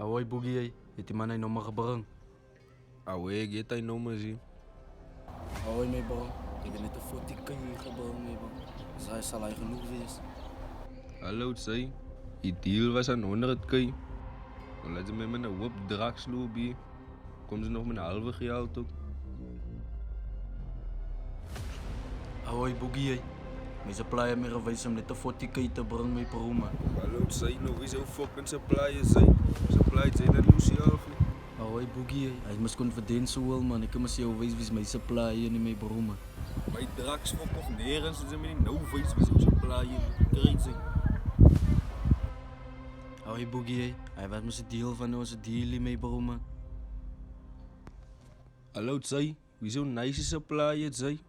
Awai bugi ay, iti manay no makabarang. Awe, getay no mazi. Awai may barang, iti ganito futik kayo ikabarang may barang. Saya salay genoeg wees. Hallo, zei. Ideal was aan 100 kay. Dan laten ze met een wop draksloopie. Komen ze nog met een halve geld ook. Awai bugi ay, may supply may ravais om nito futik kayo te barang may paruma. Hallo, zei. Nou, wie zou fucking supply zijn? Supply zijn dat Lucy af. Awai bugi ay, ay mas confident zo wel man. Ik mas jou wees wie may supply ni may paruma. Mijn draks fok nog neer en ze zijn met die no face wie zou supply. Crazy. Awai bugi ay wat mas deal van onze deal may paruma. Hallo, zei. Wie zou nice supply zei?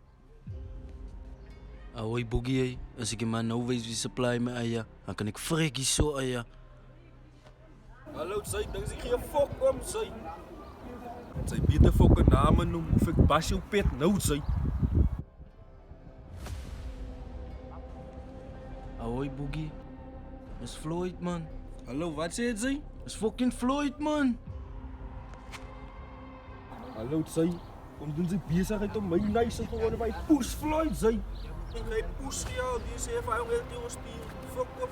Awai bugi ay, as ik man nou wees wie supply me aya, dan kan ik freaky zo aya. Hallo, zei. Dan is ik geen fok om, zei. Zij beter fucking namen noemen of ik bas jouw pet nou, zei. Awai bugi, dat is Floyd man. Hallo, wat zei zij? Dat is fucking Floyd man. Hallo, zij. Kom doen ze bezigheid om mij nice te worden bij Poes Floyd, zij. Geen Poes, ja, die is even aan het sturen. Fuck off.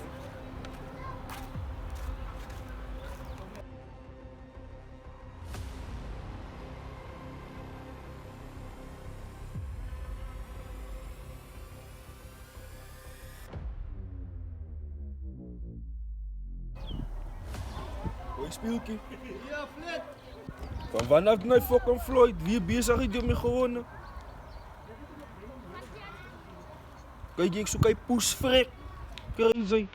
Hoi, Spielkie. Ja, Flet. Van wanneer nou fucking Floyd? Wie bezig is die mee gewonnen? Kijk, ik zoek een Poes frik. Crazy.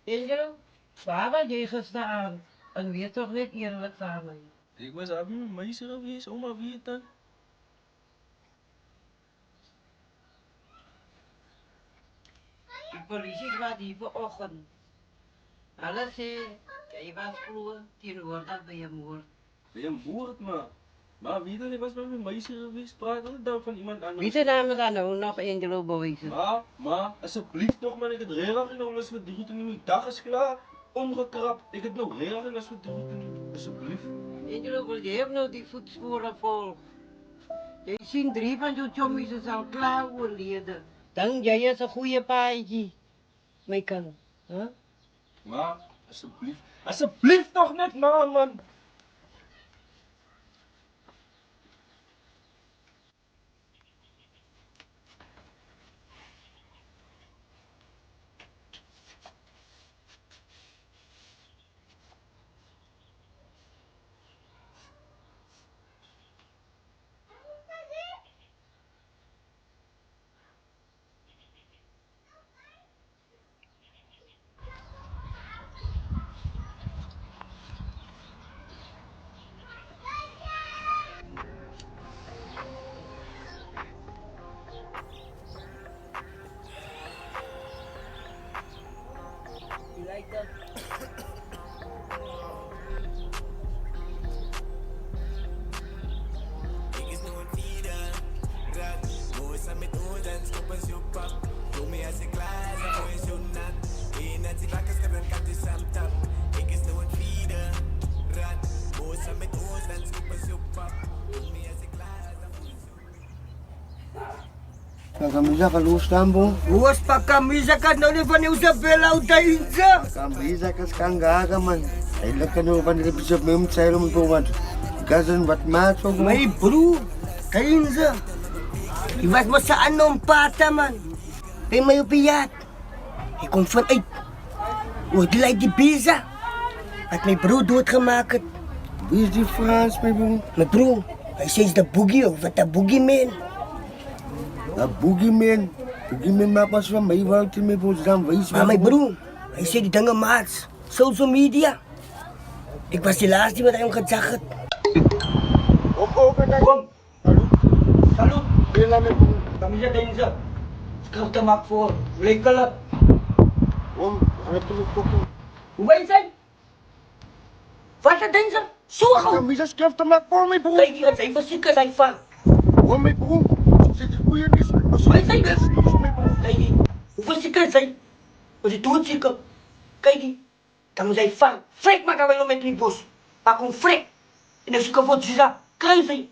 Angelo, waar was je gestaan? En weer toch niet eerlijk samen. Ik was aan mijn meisje geweest, oma wie het dan? De politie was die vanochtend. Alles zei, jij was vroeger, 10 uur dat bij je moeder. Ben je moord, man? Maar wie dan? Ik was met mijn meisje geweest, praat altijd dan van iemand anders. Wie zijn namen dan nou nog Angelo bewezen? Maar, alsjeblieft toch man, ik het regen en als we droeten nu, mijn dag is klaar. Omgekrapt, ik het nog regen als we droeten nu, alsjeblieft. Angelo, wil je nou die voetsporen volgen? Je ziet 3 van je chommies is al klaar overleden. Dan jij is een goede paardje. Mij kan, hè? Maar, alsjeblieft toch net man. Je lijkt dat. Ik is nog een vierde raad. Mooi samen met ons en stoppen zo pap. Doe me als ik klaar is, dan gooi je zo nat. Eén dat ik wakker schap, dan kan je samen tap. Ik is nog een vierde raad. Mooi samen met ons en stoppen zo pap. Doe me als ik klaar is, dan gooi je zo nat. Kamisa kalustambo. Huwas pa kamisa ka na ulit pa ni Isabela o Dainza. Kamisa kas kanggaga man. Ay lang ka no pa nilipis mo yung sayro mo pumat. Gazan wat maso mo. May bro, Dainza. Iwas mo sa anong pata man. Kay may upiyat. Hij komt vanuit. Hoe die lijkt die pizza. Wat mijn broer doodgemaakt had. Wie is die Frans, mijn broer? Mijn broer, hij zei de boogie of wat de boogie man. Dat boogeyman. Boogeyman maakt pas van mij, want hij met ons dan wees. Maar mijn broer, hij zei die dingen maats. Social media. Ik was die laatste die met hem gezegd had. Kom. Salut. Bila mijn broer. Kami sa tayo sa. Skrap tamak voor. Ulay kalat. Om, ano tulog ko ko? Ubay say. Wat sa tayo sa? Suwa ko. Kami sa skrap tamak po, mijn broer. Kay kira sa iba sika sa ifa. Oh, mijn broer. Zit ik goeie nis. Ubay say. Mijn broer. Kay iba sika sa. Kasi tuwad sika. Kay kamu sa ifa. Frek makawalo met libos. Akong frek. Inasuka po siya. Kay say.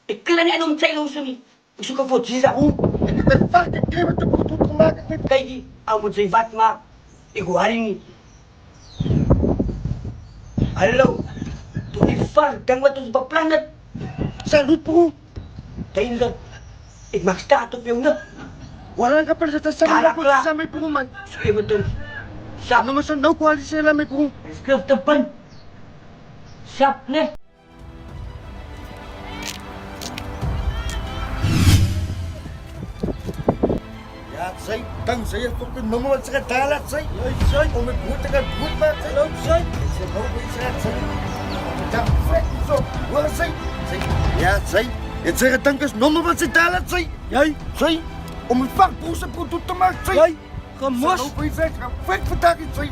Ikla ni anong sa ilong sumi. Isuka po siya. En ik ben vaak gekregen te goed gemaakt met. Kay amo sa ibat ma. Iguharin ni. Hello. Tu ifar dang wat ons beplannet. Salut, broer. Tayo lang. Ik mag staat op yung na. Wala ka pala sa tasama Kalak ko lang. sa mijn broer, man. Sige mo ito. Sap. Ano mo sa no quality sila, mijn broer? Skrap tapan. Sap na. Ja, zij, dan zij je fucking nummer wat ze gedaan had, zij. Zij, om het goed te gaan goed maken, zij. Zij, ik zeg ook iets uit, zij. Ja, vrek niet zo. Hoor, zij. Zij, ja, zij. Het zeggen dank is nummer wat ze gedaan had, zij. Jij, zij, om het vakbroers product te maken, zij. Jij, Gamos. ook iets uit, ga vrek vandaag in, zij.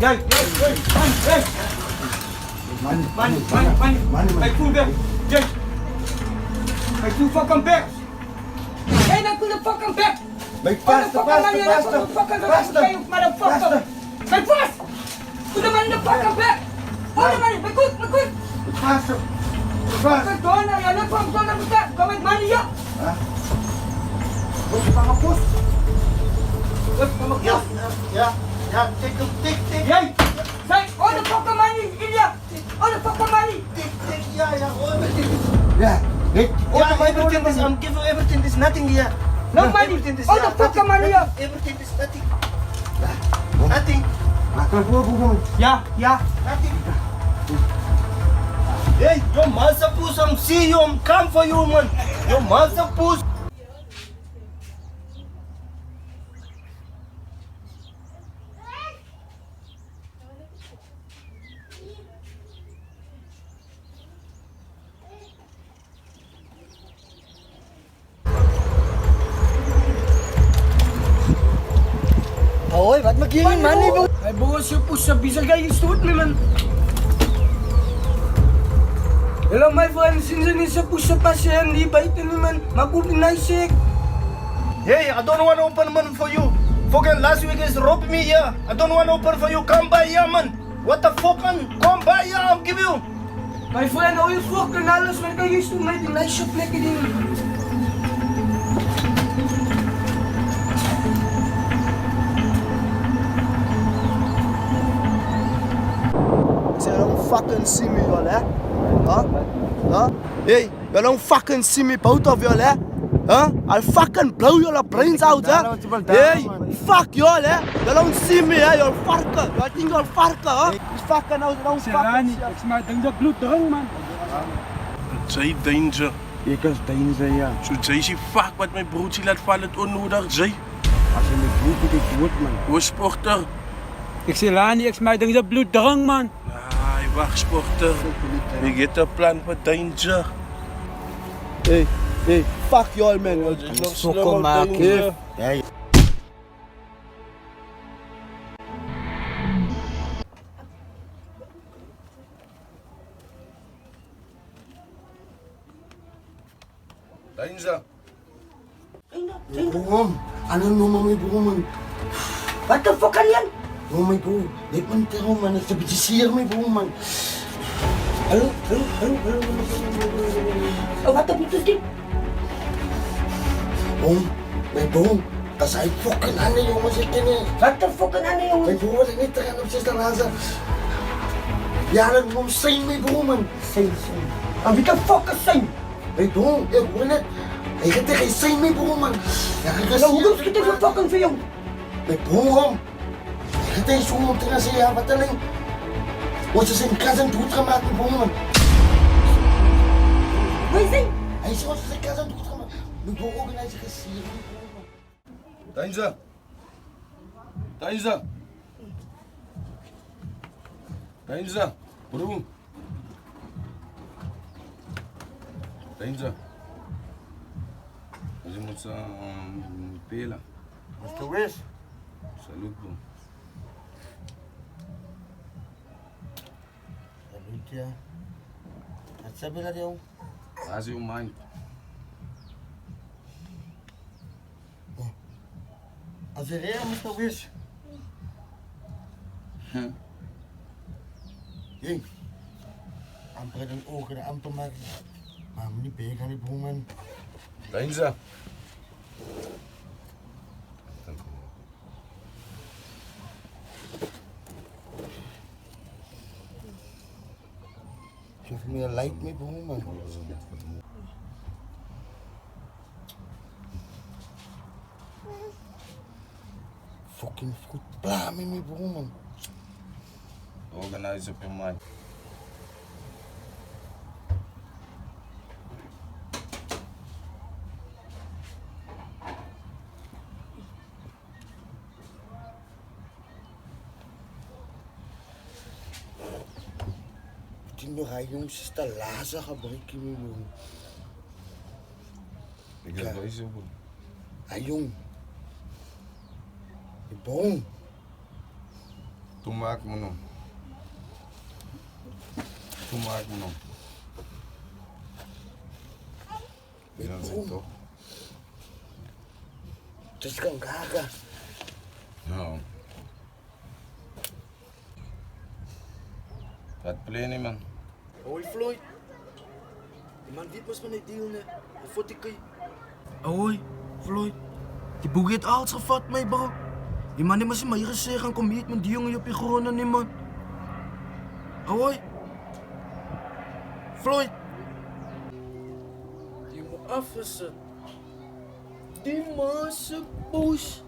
Hey. Money. Hey, full back. Yes. Hey, full fucking back. Hey, dan kun je fucking back. Mijn vaste, vaste. Motherfucker. Hey, fast. Put them in the fucking back. Hold them in. Be quick. Vaste, vaste. Kijk, door naar je lucht van zonder bestek. Kom met money, ja. Kom je van mijn post? Kom op, Ja, tik. Hey, say, all the fucking money, Ilya. All the fucking money. Tik, ja, hoor me tik. Ja, nee. everything is, I'm giving everything is nothing here. No money. All the fucking money, ja. Everything is nothing. Nothing. Makan gua bukan. Ja. Nothing. Hey, your master puss, I'm see you, I'm come for you, man. Your master puss. Hoi, wat maak jullie man nie? Hy boos jou push op bizar guy gestoot me man. Hello my friend, sien jy nie so push op as jy nie buite nie man. Maar goed nie nice. Hey, I don't want to open man for you. Fucking last week is robbed me here. I don't want to open for you. Come by here, man. What the fuck, man? Come by here, I'll give you. My friend, hou je fucking alles met jy gestoot met die nice shop lekker ding. Say, don't fucking see me, y'all, eh? Huh? Hey, you don't fucking see me, both of y'all, eh? Huh? I'll fucking blow your brains out, eh? Hey, fuck y'all, eh? You don't see me, eh? You're fucker. You think you're fucker, huh? You fucking out, you don't fucking see us. Maar dink dat bloed dring man. Jay danger. Ek is danger, ja. So Jay sê fuck wat my broertjie laat val het onnodig, Jay. As jy my broer moet ek dood, man. Hoe sporter? Ik zeg Lani, ik smijt dink dat bloed dring man. Ai, wag sporter. We get a plan for danger. Hey, fuck y'all, man. You're Sokkel maken. Ja, ja. Danger. Broer, ano naman may broer, man? Wat de fuck kan yan? Oh, my broer. Let man tero, man. Ek is 'n bietjie seer, my broer, man. Hallo. Oh, wat heb je te doen? My broer. Dat is hij fucking aan jongens, ik ken niet. Wat de fucking aan, jongen? Mijn broer is niet te gaan op 6 lazen. Ja, dat moet zijn, mijn broer, man. Zijn. En wie de fuck is zijn? Mijn broer, ik hoor net. Hij gaat tegen zijn, mijn broer, man. Ja, ik ga Nou, hoe schiet ik een fucking veel? mijn broer, man. Hij gaat tegen zo'n om te gaan zeggen, ja, wat dan? Ons is een cousin dood gemaakt, mijn broer, man. Wie zijn? Hij is ons is een cousin dood gemaakt. Mijn broer ook en hij is gesierd, mijn broer, man. Tainza! Tainza! Tainza! Bro! Tainza! Je moet sa pela. Mr. West. Salut, bro. Salut, ja. Wat sabi na rin? How's your mind? Als je real, Mr. West. Jeng. Amper dan ogen de amper maar. Maar niet beken aan die broer, man. Tainza! Geef me een like, mijn broer, man. Fucking goed plaat met mijn broer, man. Organize op je mind. Die nog hij jongens is te lazen gebruiken, mijn broer. Ik heb wel zo goed. Hij jong. Je boom. Toen maak me nog. Toen maak me nog. Ja, dat is toch? Het is kan gaga. Ja. Wat play man? Hoi Floyd. Die man weet pas van die deal, ne? Of wat ik. Hoi Floyd. Die boeg heeft alles gevat, mij bro. Die man heeft maar hier gezegd gaan kom hier met die jongen op je gronden, nee man. Hoi. Floyd. Die moet afgezet. Die man is boos.